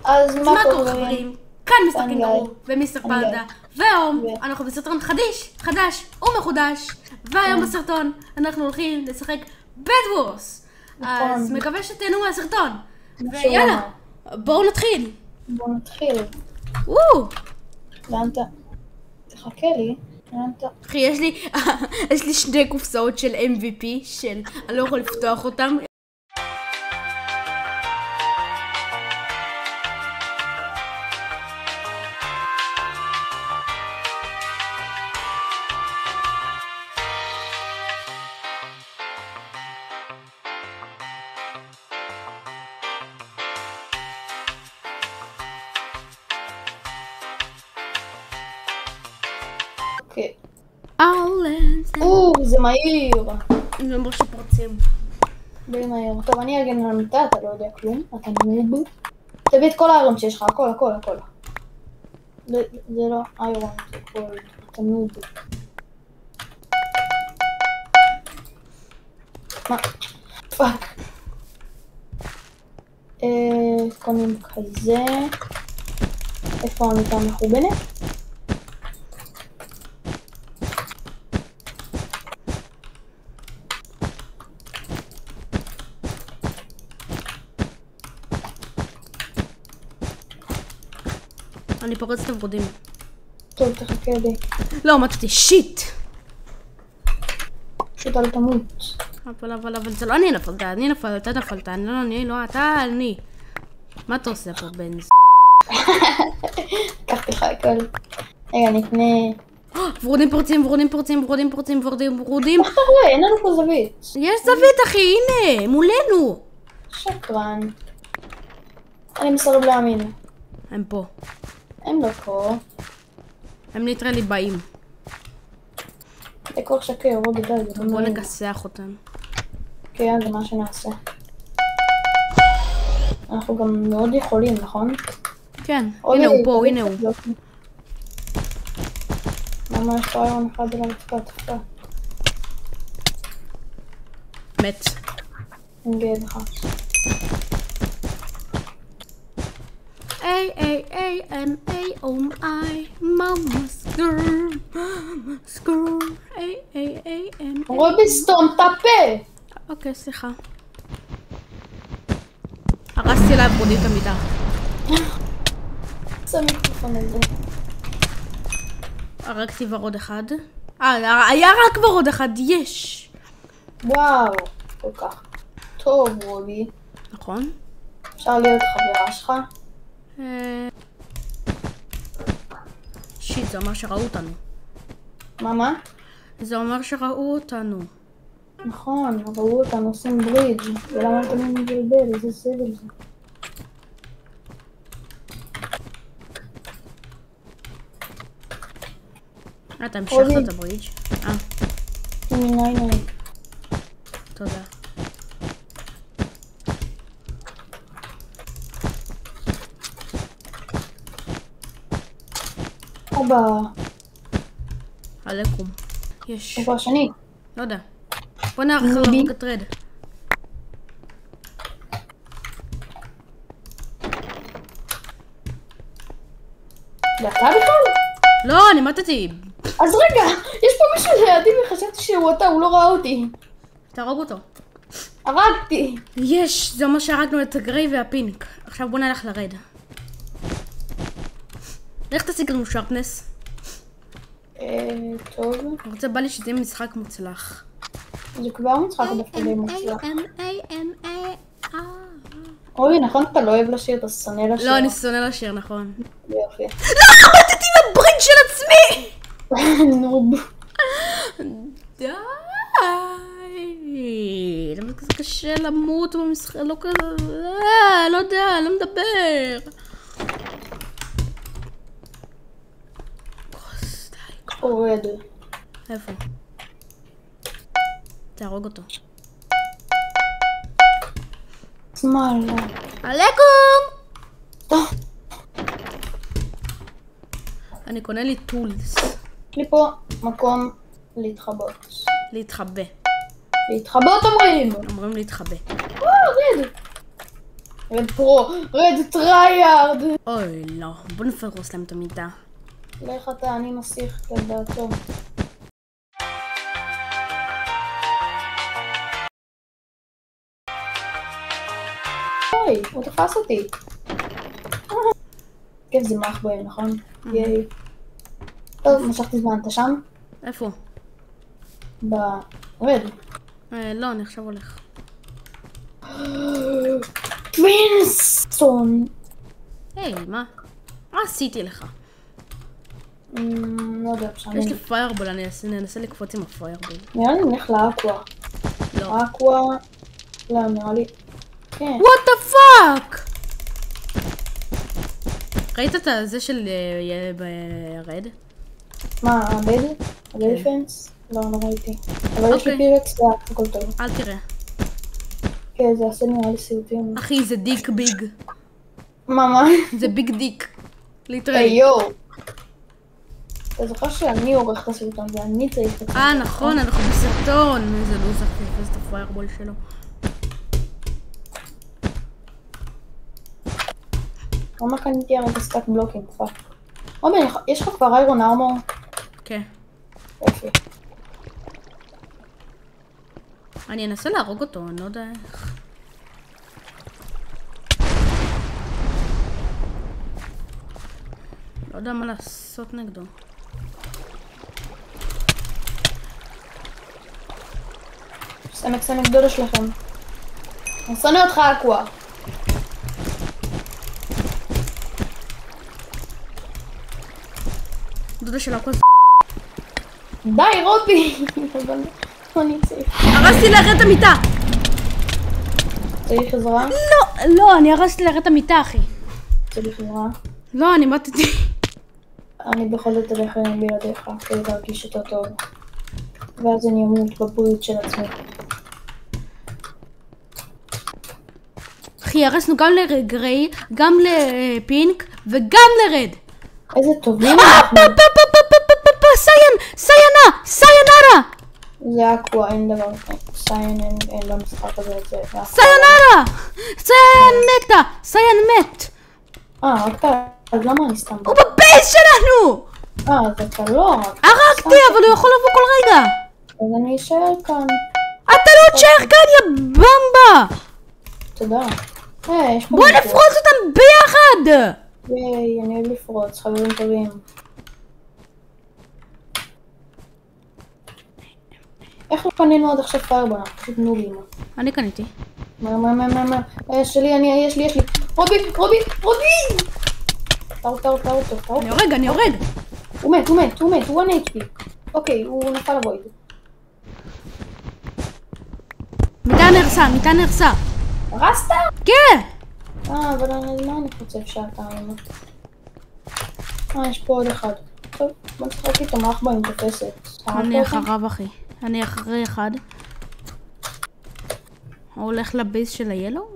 אז מה קורה קורה? חברים? כאן מיסטר קינגרו ומיסטר פנדה, והיום אנחנו בסרטון חדש ומחודש, והיום בסרטון אנחנו הולכים לשחק בד וורס. אז מקווה שתהנו מהסרטון, ויאללה, בואו נתחיל. בואו נתחיל. לאן אתה? תחכה לי. לאן אתה? אחי, יש לי שני קופסאות של MVP של אני לא יכול לפתוח אותם. אוקיי. זה מהיר. זה אומר שפורצים. די מהיר. טוב, אני אגן על המיטה, אתה לא יודע כלום. אתה נוב. תביא את כל האיירון שיש לך, הכל. זה לא איירון, זה כל... אתה נוב. מה? פאק. קונים כזה. איפה המיטה מחובנת? אני פורץ את הוורודים. טוב, תחכה די. לא, מצאתי שיט. פשוט אל תמות. אבל זה לא אני נפלת, אני נפלת, אתה נפלת, לא, אתה, אני. מה אתה עושה פה בנז? לקחתי לך הכל. רגע, נקנה... ורודים פורצים. מה אתה רואה? אין לנו פה זווית. יש זווית, אחי, הנה, מולנו. שקרן. אני מסרב להאמין. הם פה. הם לא פה. הם ליטרלי באים. זה כוח שקר, עוד גדול. בוא נגסח אותם. כן, זה מה שנעשה. אנחנו גם מאוד יכולים, נכון? כן, הנה הוא פה, הנה הוא. למה יש פה איירון אחד על הרצפה, תפקה? מת. אני גאה לך. A-A-A-M-A-O-M-I Mama's girl, Mama's girl, A-A-A-M. רובי, סתום את הפה! אוקיי, סליחה. הרסתי לה ברודית המידה. זה המיקרופון הזה. הרגתי ורוד אחד. היה רק ורוד אחד, יש! וואו, כל כך טוב, רובי. נכון? אפשר להיות חברה שלך? שיט, זה אומר שראו אותנו. מה? זה אומר שראו אותנו. נכון, ראו אותנו עושים ברידג' ולמה אתה מבלבל? איזה סבל זה. אתה המשכת את הברידג'? הנה. תודה. אבא. עליכום. יש. איפה השני? לא יודע. בוא נערך על הרוג הטרד. זה אתה בכלל? לא, אני מתתי. אז רגע, יש פה מישהו לידי וחשבתי שהוא אתה, הוא לא ראה אותי. תהרוג אותו. הרגתי. יש, זה אומר שהרגנו את הגריי והפינק. עכשיו בוא נלך לרד. איך תשיג לנו שרפנס? טוב. אני רוצה, בא לי שזה יהיה משחק מוצלח. זה כבר משחק דווקא די מוצלח. אוי, נכון, אתה לא אוהב לשיר, אתה שונא לשיר. לא, אני שונא לשיר, נכון. יופי. לא, מתתי בברינג של עצמי! נוב. די. למה זה קשה למות במשחק, לא כזה, לא יודע, לא מדבר. אורד. איפה? תהרוג אותו. שמאלה. עליכום! טוב. אני קונה לי טולס. יש לי פה מקום להתחבות. להתחבא. להתחבות אומרים! אומרים להתחבא. רד! רד פרו, רד טרייארד. אוי, לא. בוא נפרוס להם את המיטה. לך אתה, אני מסיך את דעתו. אוי, הוא תפס אותי. כיף זה מח בהם, נכון? ייי. טוב, משכתי זמן, אתה שם? איפה? רד. לא, אני עכשיו הולך. טווינסטון. היי, מה? מה עשיתי לך? לא יודע, שאני... יש לי פיירבול, אני אנסה לקפוץ עם הפיירבול. נראה לי נלך לאקווה. לא. אקווה... לא, נראה לי... כן. What the fuck? ראית את זה של רד? מה, הבד? הבד פנס? לא, לא ראיתי. אבל יש לי פירקס והכל טוב. אל תראה. כן, זה עושה נראה לי סיוטים. אחי, זה דיק ביג. מה? זה ביג דיק. היי ליטרלי. יו. אתה זוכר שאני עורך את הסרטון ואני צריך את זה. נכון, אנחנו בסרטון. איזה לוזר, תפס את הפיירבול שלו. למה קניתי הרי את הסטאק בלוקים? רובי, יש לך כבר איירון ארמור? כן. יופי. אני אנסה להרוג אותו, אני לא יודע איך. לא יודע מה לעשות נגדו. סמק דודה שלכם. אני שונא אותך אקווה. דודה של הכוס. די רובי! אני צריך. הרסתי להראה את המיטה! צריך עזרה? לא, אני הרסתי להראה את המיטה, אחי. צריך עזרה? לא, אני מתתי. אני בכל זאת אלך בלעדיך כדי להרגיש יותר טוב. ואז אני אמות בבריאות של עצמי. אחי, הרסנו גם לגריי, גם לפינק וגם לרד. איזה טובים אנחנו. סיינרה! זה אקווה, אין דבר, סיין אין במשחק הזה, זה אקווה. סיינרה! סיין מתה! סיין מת! רק אתה, אז למה אני סתם? הוא בבייס שלנו! אז אתה לא, הרגתי, אבל הוא יכול לבוא כל רגע! אז אני אשאר כאן. אתה לא תשאר כאן, יא במבה! תודה. יש פה בוא נפרוץ אותם ביחד! ייי, אני אוהב לפרוץ, חברים טובים. איך לא קנינו עד עכשיו פיירבול? פשוט נובים. אני קניתי. מה? יש לי. רובי! טאו. אני הורג! הוא מת, הוא 1 HP. אוקיי, הוא נפל לבויד. מיטה נהרסה. הרסת? כן! אבל מה אני חושב שעתיים? יש פה עוד אחד. טוב, בוא נשחק איתו, מה אך בו, אני תופסת. אני אחריו, אחי. אני אחרי אחד. הוא הולך לבייס של הילו?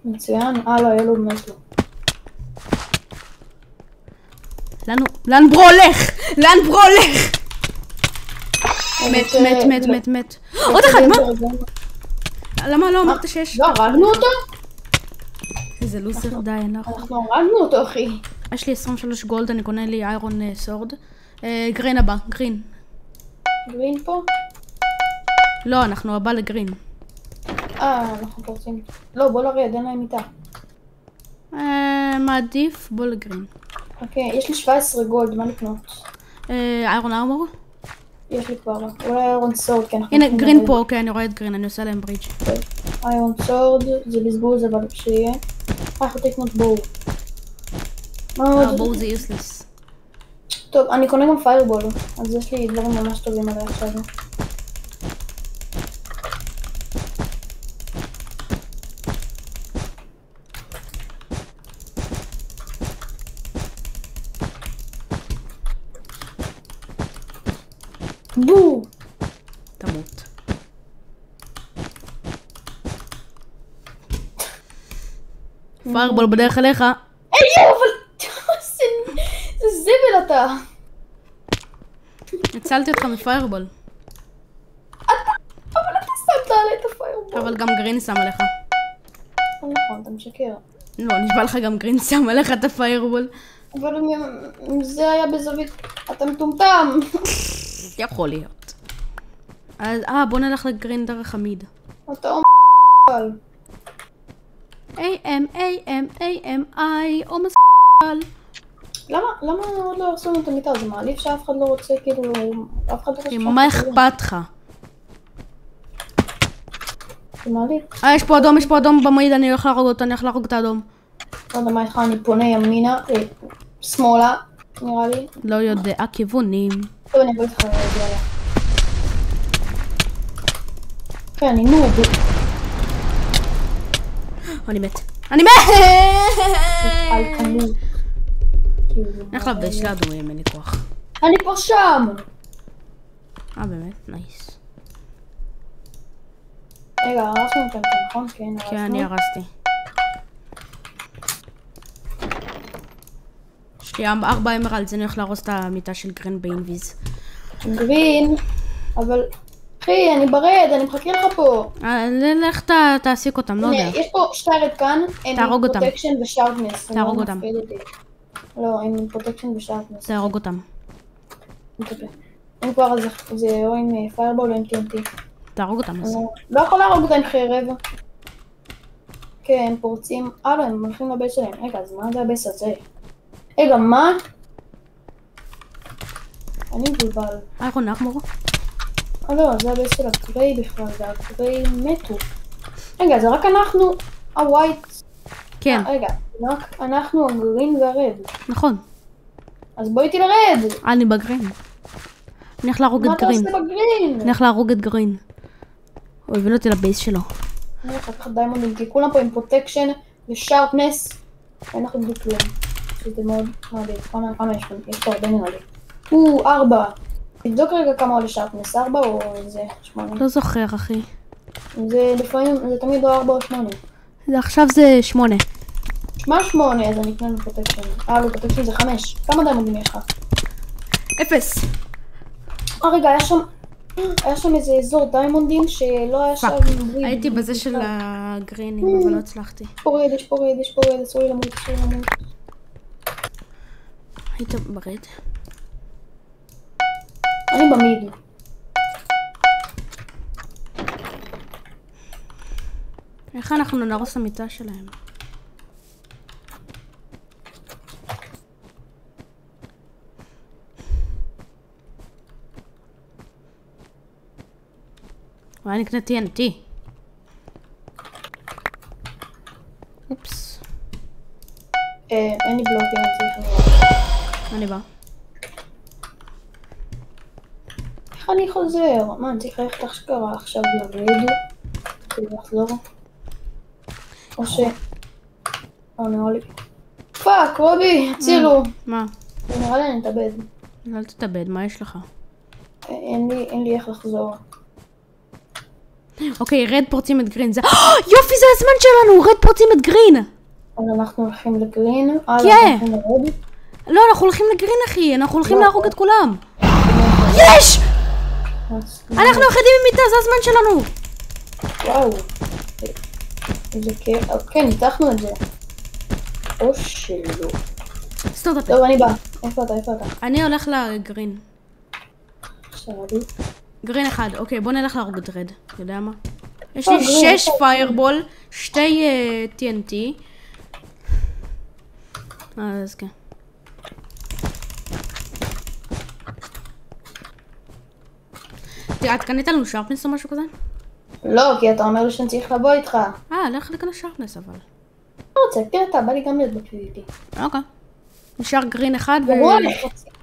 מצוין. לא, ילו מת לו. לאן ברו הולך? מת. עוד אחד, מה? למה לא אמרת שיש? לא, הרגנו אותו? איזה לוזר, די, אנחנו הרגנו אותו, אחי. יש לי 23 גולד, אני קונה לי איירון סורד. גרין הבא, גרין. גרין פה? לא, אנחנו הבא לגרין. אנחנו פורצים. לא, בוא לרד, אין להם מיטה. מעדיף, בוא לגרין. אוקיי, יש לי 17 גולד, מה לקנות? איירון ארמור? יש לי כבר, אולי איירון סורד, כן. הנה, גרין פה, אוקיי, אני רואה את גרין, אני עושה להם ברידג'. איירון סורד, זה בזבוז, אבל שיהיה. יכול לקנות בואו. בואו זה יוסלס. טוב, אני קונה גם פיירבול, אז יש לי דברים ממש טובים עליי עכשיו. בואו! תמות. פיירבול בדרך אליך. אבל זה זבל אתה. הצלתי אותך מפיירבול. אבל אתה שמת עלי את הפיירבול. אבל גם גרין שם עליך. נכון, אתה משקר. לא, נשבע לך גם גרין שם עליך את הפיירבול. אבל אם זה היה בזווית, אתה מטומטם. יכול להיות. אז, בוא נלך לגרין דרך המיד. אתה אומר A-M-A-M-A-M-I, עומס למה עוד לא הרסו לנו את המיטה? זה מעליף שאף אחד לא רוצה, כאילו, אף אחד לא רוצה... מה אכפת לך? זה מעליף. יש פה אדום במיד, אני הולך להרוג את האדום. לא יודע מה איתך, אני פונה ימינה, שמאלה, נראה לי. לא יודע, כיוונים. טוב, אני אבוא איתך להגיע לה. כן, אני נוב. אני מת. אני מת! אל תמות. איך לבש לאדומים, אין לי כוח. אני פה שם! באמת? נייס. רגע, הרסנו אותם, נכון? כן, הרסנו. כן, אני הרסתי. יש לי 4 אמרלדס, אני הולך להרוס את המיטה של גרין באינביז. גרין, אבל... אחי, אני ברד, אני מחכה לך פה. לך תעסיק אותם, לא יודע. יש פה 2 רד כאן, אין פרוטקשן ושארפנס. תהרוג אותם. לא, אין פרוטקשן ושארפנס. תהרוג אותם. אין כבר זה או עם פיירבול או עם TNT. תהרוג אותם. לא יכול להרוג אותם עם חרב. כן, הם פורצים. לא, הם הולכים לבייס שלהם. רגע, אז מה זה הבייס הזה? רגע, מה? אני מבולבל. איירון נחמור. לא, זה הבייס של הגריי בכלל, זה הגריי מתו. רגע, זה רק אנחנו, הווייט. כן. רגע, רק אנחנו הגרין והרד. נכון. אז בואי איתי לרד. אני בגרין. אני הולך להרוג את גרין. מה אתה עושה בגרין? אני הולך להרוג את גרין. הוא הבין אותי לבייס שלו. אני הולך לקחת דיימונדים, כי כולם פה עם פרוטקשן ושארפנס. אין לך בדיוק כלום. שזה מאוד מעדיף. כמה יש פה הרבה נראה לי. 4. תבדוק רגע כמה עולה שרפנס, 4 או זה 8? לא זוכר, אחי. זה לפעמים, זה תמיד או 4 או 8. עכשיו זה 8. מה 8? אז אני אקנה לו פרוטקשן. לא, פרוטקשן זה 5. כמה דיימונדים יש לך? 0. רגע, היה שם איזה אזור דיימונדים שלא היה שם... הייתי בזה של הגרינים, אבל לא הצלחתי. יש פה רד, אסור לי למות. היית ברד? אני במיד. איך אנחנו נרוס המיטה שלהם? אולי נקנה TNT. אופס. אין לי בלוקים, אני צריך... אני בא. איך אני חוזר? מה, אני צריך ללכת אשכרה עכשיו לרד? כדי לחזור? או ש... נראה לי... פאק, רובי, הצילו! מה? נראה לי אני אתאבד. אל תתאבד, מה יש לך? אין לי איך לחזור. אוקיי, רד פורצים את גרין, זה... יופי, זה הזמן שלנו! רד פורצים את גרין! אז אנחנו הולכים לגרין? כן! לא, אנחנו הולכים לגרין, אחי! אנחנו הולכים להרוג את כולם! יש! אנחנו יחדים עם מיטה, זה הזמן שלנו! וואו. איזה כיף. כן, ניתחנו את זה. או שלא. סתור את הפה. טוב, אני בא. איפה אתה? אני הולך לגרין. שרדי. גרין אחד. אוקיי, בוא נלך להרוג את רד. יודע מה? יש לי 6 פיירבול, 2 TNT. אז כן. את קנית לנו שרפנס או משהו כזה? לא, כי אתה אומר לי שאני צריך לבוא איתך. לך לקנות שרפנס אבל. לא רוצה, כן אתה, בא לי גם להיות בקביליטי. אוקיי. נשאר גרין אחד ו...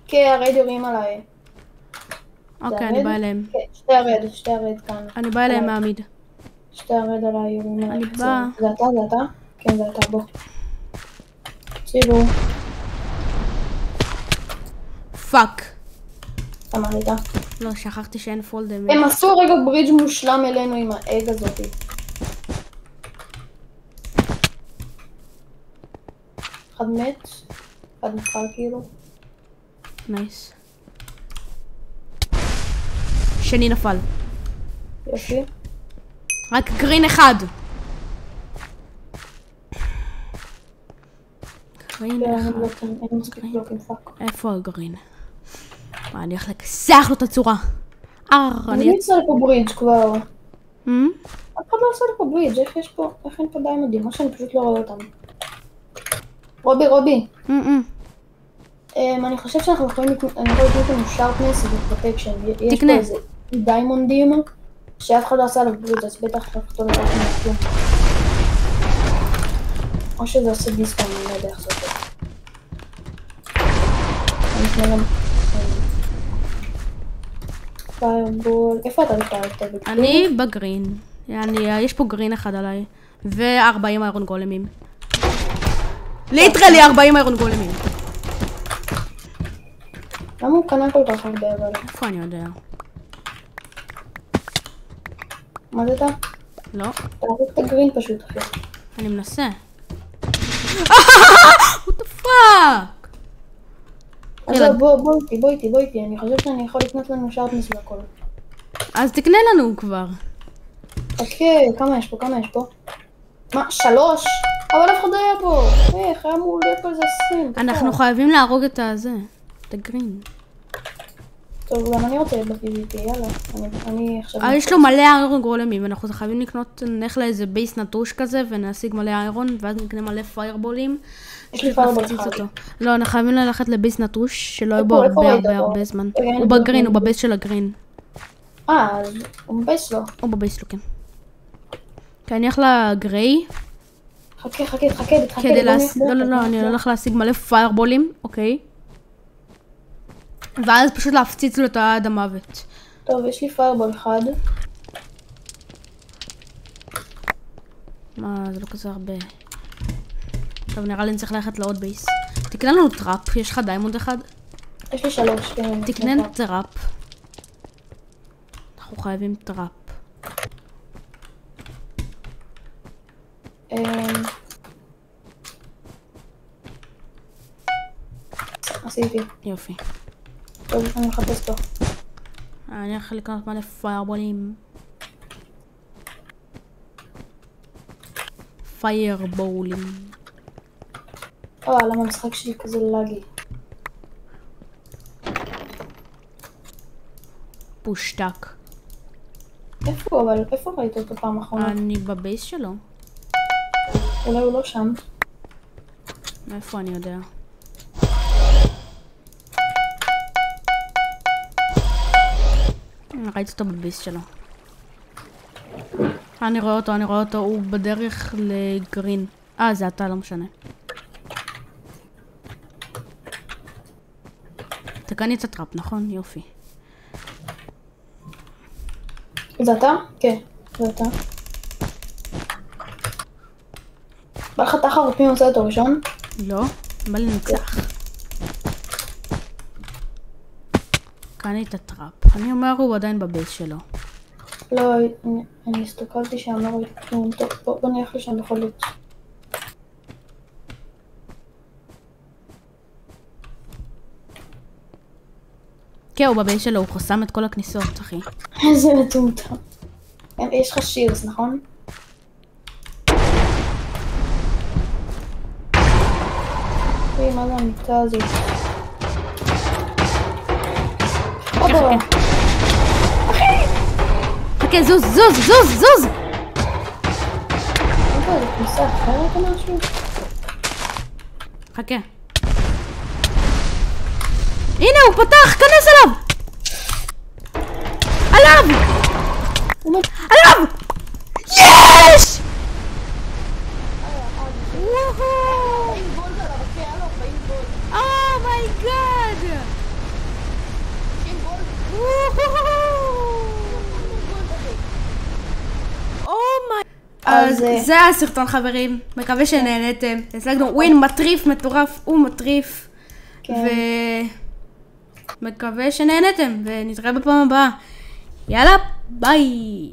כן, הרד יורים עליי. אוקיי, אני באה אליהם. כן, שתי הרד כאן. אני באה אליהם מעמיד. שתי הרד עליי יורים עליי. אני באה. זה אתה? כן, זה אתה, בוא. צילו. פאק. אתה מעלידה. לא, שכחתי שאין פול דמי. הם עשו רגע ברידג' מושלם אלינו עם האג הזאתי. אחד מת, אחד נפל כאילו. נייס. שני נפל. יופי. רק גרין אחד. גרין אחד. אין מספיק בלוקים, פאק. איפה הגרין? מה, אני הולך לכסח לו את הצורה. אני אצא לפה ברידג' כבר. Hmm? אף אחד לא עושה לפה ברידג', איך אין פה דיימונדים? מה שאני פשוט לא רואה אותם. רובי. אני חושב שאנחנו יכולים לקנות לנו שרפנס ופרוטקשן. יש פה איזה דיימונדים שאף אחד לא עשה עליו ברידג', אז בטח אנחנו לא יודעים כלום. או שזה עושה דיסקאון, אני לא יודע איך זה עושה. אני אקנה גם... פיירבול... איפה אתה בפיירבול? אני בגרין. יש פה גרין אחד עליי. ו40 איירון גולמים. ליטרלי 40 איירון גולמים. למה הוא קנה כל כך הרבה אבל? איפה אני יודע? מה זה אתה? לא. תערוק את הגרין פשוט אחי. אני מנסה. what the fuck? אז בוא איתי, אני חושב שאני יכול לקנות לנו שרפנס והכל. אז תקנה לנו כבר. אוקיי, כמה יש פה? מה, 3? אבל אף אחד לא היה פה. איך, היה אמור להיות פה איזה 20. אנחנו חייבים להרוג את הזה. את הגרין. טוב, גם אני רוצה ב-PvP, יאללה. אני עכשיו... יש לו מלא איירון גולמים, אנחנו חייבים לקנות, נלך לאיזה בייס נטוש כזה, ונשיג מלא איירון, ואז נקנה מלא פיירבולים. יש לי פיירבול אחד. לא, אנחנו חייבים ללכת לבייס נטוש, שלא יהיה בו הרבה זמן. הוא בגרין, הוא בבייס של הגרין. אז הוא בבייס לו. הוא בבייס לו, כן. כי אני הולך לגריי. חכה. לא, אני הולך להשיג מלא פיירבולים, אוקיי. ואז פשוט להפציץ לו את עד המוות. טוב, יש לי פיירבול אחד. מה, זה לא כזה הרבה. טוב, נראה לי אני צריך ללכת לעוד בייס. תקנה לנו טראפ, יש לך דיימונד אחד? יש לי 3, כן. תקנה טראפ. אנחנו חייבים טראפ. עשיתי. יופי. טוב, אני מחפש פה. אני הולך לקנות מלא פיירבולים. פיירבולים. למה המשחק שלי כזה לגי? פושטק. איפה הוא? אבל איפה ראית אותו פעם אחרונה? אני בבייס שלו. אולי הוא לא שם. איפה אני יודע? ראיתי אותו בבייס שלו. אני רואה אותו, הוא בדרך לגרין. זה אתה, לא משנה. תקני את הטראפ, נכון? יופי. זה אתה? כן, זה אתה. בא לך תחרות מי עושה אותו ראשון? לא, בא לי נצח. קני את הטראפ. אני אומר הוא עדיין בבייס שלו. לא, אני הסתכלתי שם, לא ראיתי כלום. טוב, בוא נלך לשם בכל זאת. כן, הוא בבייס שלו, הוא חוסם את כל הכניסות, אחי. איזה מטומטם. יש לך שירס, נכון? מה זה המיטה הזאת? חכה, זוז! אין פה איזה כניסה אחרת או משהו? חכה. הנה, הוא פתח! כנס עליו! עליו! יש! אומייגאד! אז זה הסרטון חברים, מקווה שנהנתם. השגנו ווין מטריף מטורף, הוא מטריף. ומקווה שנהנתם ונתראה בפעם הבאה. יאללה, ביי!